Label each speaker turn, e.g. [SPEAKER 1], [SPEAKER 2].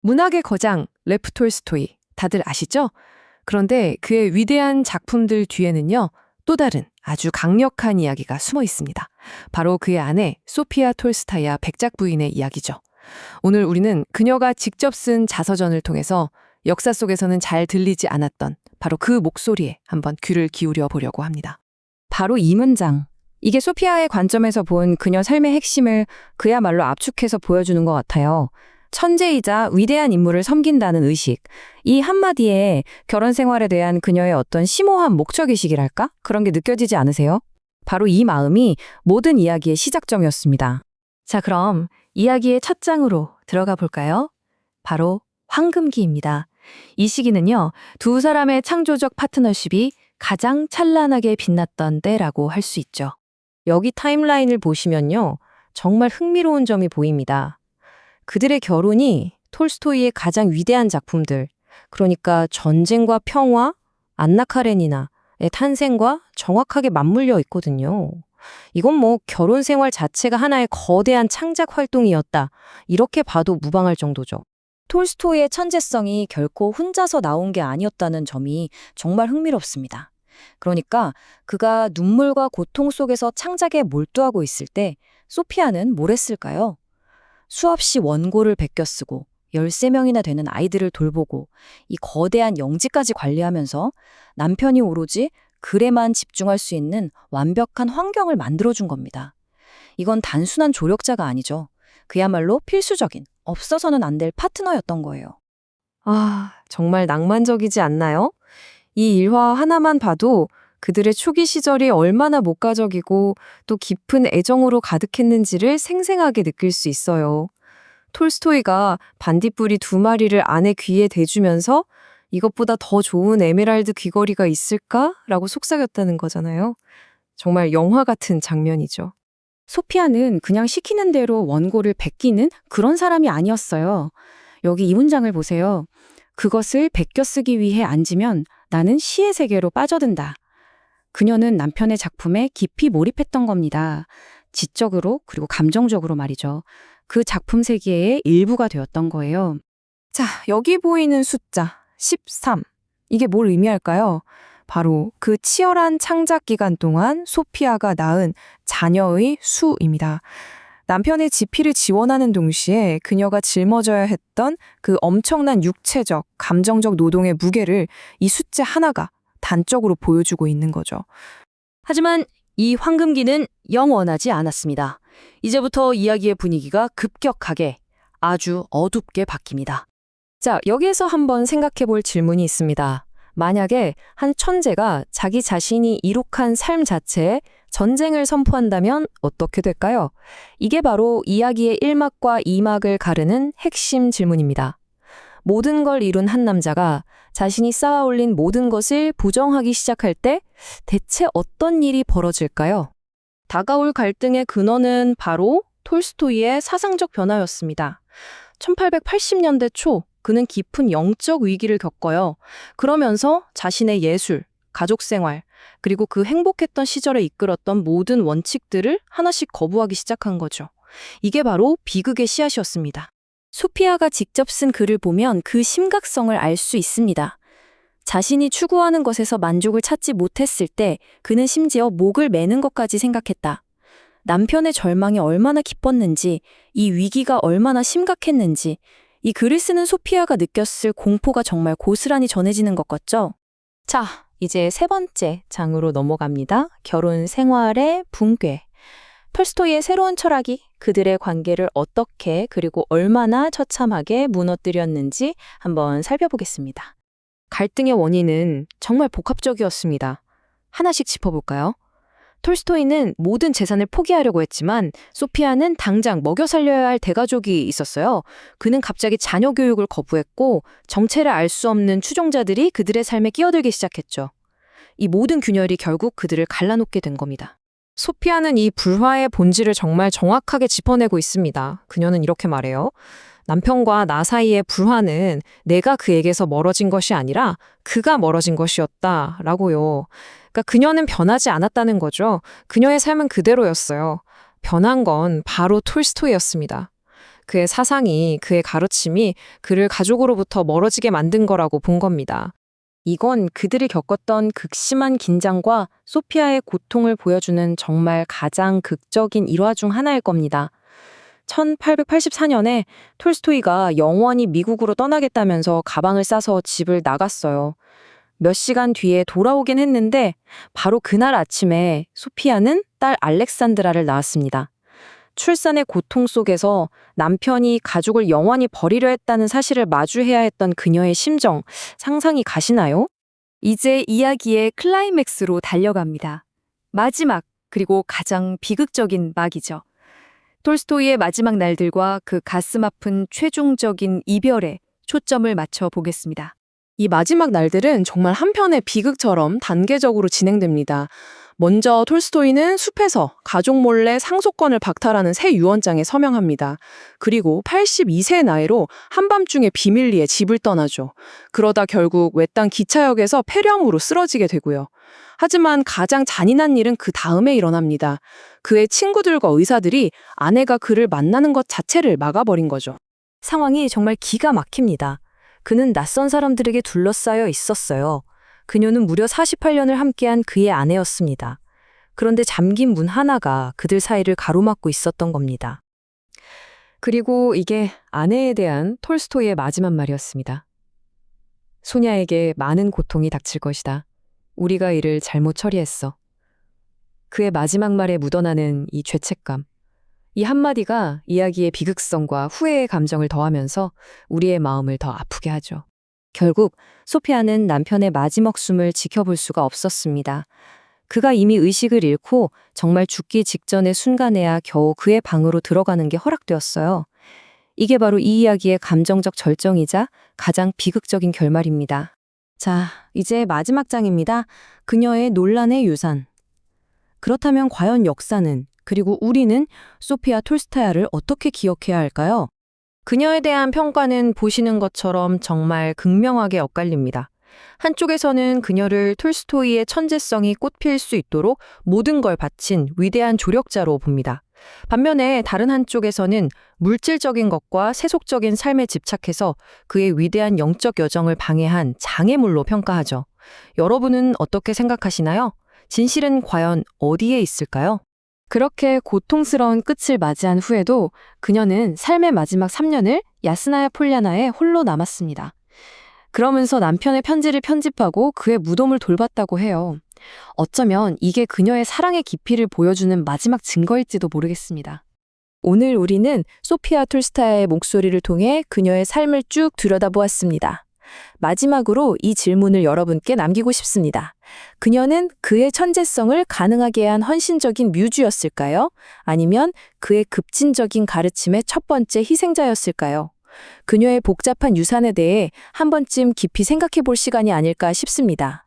[SPEAKER 1] 문학의 거장 레프 톨스토이 다들 아시죠? 그런데 그의 위대한 작품들 뒤에는요, 또 다른 아주 강력한 이야기가 숨어 있습니다. 바로 그의 아내 소피아 톨스타야 백작 부인의 이야기죠. 오늘 우리는 그녀가 직접 쓴 자서전을 통해서 역사 속에서는 잘 들리지 않았던 바로 그 목소리에 한번 귀를 기울여 보려고 합니다.
[SPEAKER 2] 바로 이 문장. 이게 소피아의 관점에서 본 그녀 삶의 핵심을 그야말로 압축해서 보여주는 것 같아요. 천재이자 위대한 인물을 섬긴다는 의식. 이 한마디에 결혼 생활에 대한 그녀의 어떤 심오한 목적의식이랄까? 그런 게 느껴지지 않으세요? 바로 이 마음이 모든 이야기의 시작점이었습니다.
[SPEAKER 1] 자, 그럼 이야기의 첫 장으로 들어가 볼까요? 바로 황금기입니다. 이 시기는요, 두 사람의 창조적 파트너십이 가장 찬란하게 빛났던 때라고 할 수 있죠.
[SPEAKER 2] 여기 타임라인을 보시면요, 정말 흥미로운 점이 보입니다. 그들의 결혼이 톨스토이의 가장 위대한 작품들, 그러니까 전쟁과 평화, 안나 카레니나의 탄생과 정확하게 맞물려 있거든요. 이건 뭐 결혼 생활 자체가 하나의 거대한 창작 활동이었다, 이렇게 봐도 무방할 정도죠. 톨스토이의 천재성이 결코 혼자서 나온 게 아니었다는 점이 정말 흥미롭습니다. 그러니까 그가 눈물과 고통 속에서 창작에 몰두하고 있을 때 소피아는 뭘 했을까요? 수없이 원고를 베껴 쓰고 13명이나 되는 아이들을 돌보고 이 거대한 영지까지 관리하면서 남편이 오로지 글에만 집중할 수 있는 완벽한 환경을 만들어준 겁니다. 이건 단순한 조력자가 아니죠. 그야말로 필수적인, 없어서는 안 될 파트너였던 거예요.
[SPEAKER 1] 아, 정말 낭만적이지 않나요? 이 일화 하나만 봐도 그들의 초기 시절이 얼마나 목가적이고 또 깊은 애정으로 가득했는지를 생생하게 느낄 수 있어요. 톨스토이가 반딧불이 2마리를 아내 귀에 대주면서 이것보다 더 좋은 에메랄드 귀걸이가 있을까라고 속삭였다는 거잖아요. 정말 영화 같은 장면이죠.
[SPEAKER 2] 소피아는 그냥 시키는 대로 원고를 베끼는 그런 사람이 아니었어요. 여기 이 문장을 보세요. 그것을 베껴 쓰기 위해 앉으면 나는 시의 세계로 빠져든다. 그녀는 남편의 작품에 깊이 몰입했던 겁니다. 지적으로 그리고 감정적으로 말이죠. 그 작품 세계의 일부가 되었던 거예요.
[SPEAKER 1] 자, 여기 보이는 숫자 13. 이게 뭘 의미할까요? 바로 그 치열한 창작 기간 동안 소피아가 낳은 자녀의 수입니다. 남편의 지피를 지원하는 동시에 그녀가 짊어져야 했던 그 엄청난 육체적, 감정적 노동의 무게를 이 숫자 하나가 단적으로 보여주고 있는 거죠.
[SPEAKER 2] 하지만 이 황금기는 영원하지 않았습니다. 이제부터 이야기의 분위기가 급격하게 아주 어둡게 바뀝니다.
[SPEAKER 1] 자, 여기에서 한번 생각해 볼 질문이 있습니다. 만약에 한 천재가 자기 자신이 이룩한 삶 자체에 전쟁을 선포한다면 어떻게 될까요? 이게 바로 이야기의 1막과 2막을 가르는 핵심 질문입니다. 모든 걸 이룬 한 남자가 자신이 쌓아올린 모든 것을 부정하기 시작할 때 대체 어떤 일이 벌어질까요? 다가올 갈등의 근원은 바로 톨스토이의 사상적 변화였습니다. 1880년대 초 그는 깊은 영적 위기를 겪어요. 그러면서 자신의 예술, 가족 생활, 그리고 그 행복했던 시절에 이끌었던 모든 원칙들을 하나씩 거부하기 시작한 거죠. 이게 바로 비극의 씨앗이었습니다. 소피아가 직접 쓴 글을 보면 그 심각성을 알 수 있습니다. 자신이 추구하는 것에서 만족을 찾지 못했을 때 그는 심지어 목을 매는 것까지 생각했다. 남편의 절망이 얼마나 깊었는지, 이 위기가 얼마나 심각했는지, 이 글을 쓰는 소피아가 느꼈을 공포가 정말 고스란히 전해지는 것 같죠? 자, 이제 3번째 장으로 넘어갑니다. 결혼 생활의 붕괴. 톨스토이의 새로운 철학이 그들의 관계를 어떻게 그리고 얼마나 처참하게 무너뜨렸는지 한번 살펴보겠습니다. 갈등의 원인은 정말 복합적이었습니다. 하나씩 짚어볼까요? 톨스토이는 모든 재산을 포기하려고 했지만 소피아는 당장 먹여 살려야 할 대가족이 있었어요. 그는 갑자기 자녀 교육을 거부했고 정체를 알 수 없는 추종자들이 그들의 삶에 끼어들기 시작했죠. 이 모든 균열이 결국 그들을 갈라놓게 된 겁니다. 소피아는 이 불화의 본질을 정말 정확하게 짚어내고 있습니다. 그녀는 이렇게 말해요. 남편과 나 사이의 불화는 내가 그에게서 멀어진 것이 아니라 그가 멀어진 것이었다라고요. 그러니까 그녀는 변하지 않았다는 거죠. 그녀의 삶은 그대로였어요. 변한 건 바로 톨스토이였습니다. 그의 사상이, 그의 가르침이 그를 가족으로부터 멀어지게 만든 거라고 본 겁니다.
[SPEAKER 2] 이건 그들이 겪었던 극심한 긴장과 소피아의 고통을 보여주는 정말 가장 극적인 일화 중 하나일 겁니다. 1884년에 톨스토이가 영원히 미국으로 떠나겠다면서 가방을 싸서 집을 나갔어요. 몇 시간 뒤에 돌아오긴 했는데 바로 그날 아침에 소피아는 딸 알렉산드라를 낳았습니다. 출산의 고통 속에서 남편이 가족을 영원히 버리려 했다는 사실을 마주해야 했던 그녀의 심정, 상상이 가시나요?
[SPEAKER 3] 이제 이야기의 클라이맥스로 달려갑니다. 마지막, 그리고 가장 비극적인 막이죠. 톨스토이의 마지막 날들과 그 가슴 아픈 최종적인 이별에 초점을 맞춰 보겠습니다.
[SPEAKER 4] 이 마지막 날들은 정말 한편의 비극처럼 단계적으로 진행됩니다. 먼저 톨스토이는 숲에서 가족 몰래 상속권을 박탈하는 새 유언장에 서명합니다. 그리고 82세의 나이로 한밤중에 비밀리에 집을 떠나죠. 그러다 결국 외딴 기차역에서 폐렴으로 쓰러지게 되고요. 하지만 가장 잔인한 일은 그 다음에 일어납니다. 그의 친구들과 의사들이 아내가 그를 만나는 것 자체를 막아버린 거죠.
[SPEAKER 2] 상황이 정말 기가 막힙니다. 그는 낯선 사람들에게 둘러싸여 있었어요. 그녀는 무려 48년을 함께한 그의 아내였습니다. 그런데 잠긴 문 하나가 그들 사이를 가로막고 있었던 겁니다.
[SPEAKER 1] 그리고 이게 아내에 대한 톨스토이의 마지막 말이었습니다. 소냐에게 많은 고통이 닥칠 것이다. 우리가 이를 잘못 처리했어. 그의 마지막 말에 묻어나는 이 죄책감. 이 한마디가 이야기의 비극성과 후회의 감정을 더하면서 우리의 마음을 더 아프게 하죠.
[SPEAKER 2] 결국 소피아는 남편의 마지막 숨을 지켜볼 수가 없었습니다. 그가 이미 의식을 잃고 정말 죽기 직전의 순간에야 겨우 그의 방으로 들어가는 게 허락되었어요. 이게 바로 이 이야기의 감정적 절정이자 가장 비극적인 결말입니다. 자, 이제 마지막 장입니다. 그녀의 논란의 유산. 그렇다면 과연 역사는, 그리고 우리는 소피아 톨스타야를 어떻게 기억해야 할까요? 그녀에 대한 평가는 보시는 것처럼 정말 극명하게 엇갈립니다. 한쪽에서는 그녀를 톨스토이의 천재성이 꽃필 수 있도록 모든 걸 바친 위대한 조력자로 봅니다. 반면에 다른 한쪽에서는 물질적인 것과 세속적인 삶에 집착해서 그의 위대한 영적 여정을 방해한 장애물로 평가하죠. 여러분은 어떻게 생각하시나요? 진실은 과연 어디에 있을까요?
[SPEAKER 3] 그렇게 고통스러운 끝을 맞이한 후에도 그녀는 삶의 마지막 3년을 야스나야 폴야나에 홀로 남았습니다. 그러면서 남편의 편지를 편집하고 그의 무덤을 돌봤다고 해요. 어쩌면 이게 그녀의 사랑의 깊이를 보여주는 마지막 증거일지도 모르겠습니다.
[SPEAKER 2] 오늘 우리는 소피아 톨스타야의 목소리를 통해 그녀의 삶을 쭉 들여다보았습니다. 마지막으로 이 질문을 여러분께 남기고 싶습니다. 그녀는 그의 천재성을 가능하게 한 헌신적인 뮤즈였을까요? 아니면 그의 급진적인 가르침의 첫 번째 희생자였을까요? 그녀의 복잡한 유산에 대해 한 번쯤 깊이 생각해 볼 시간이 아닐까 싶습니다.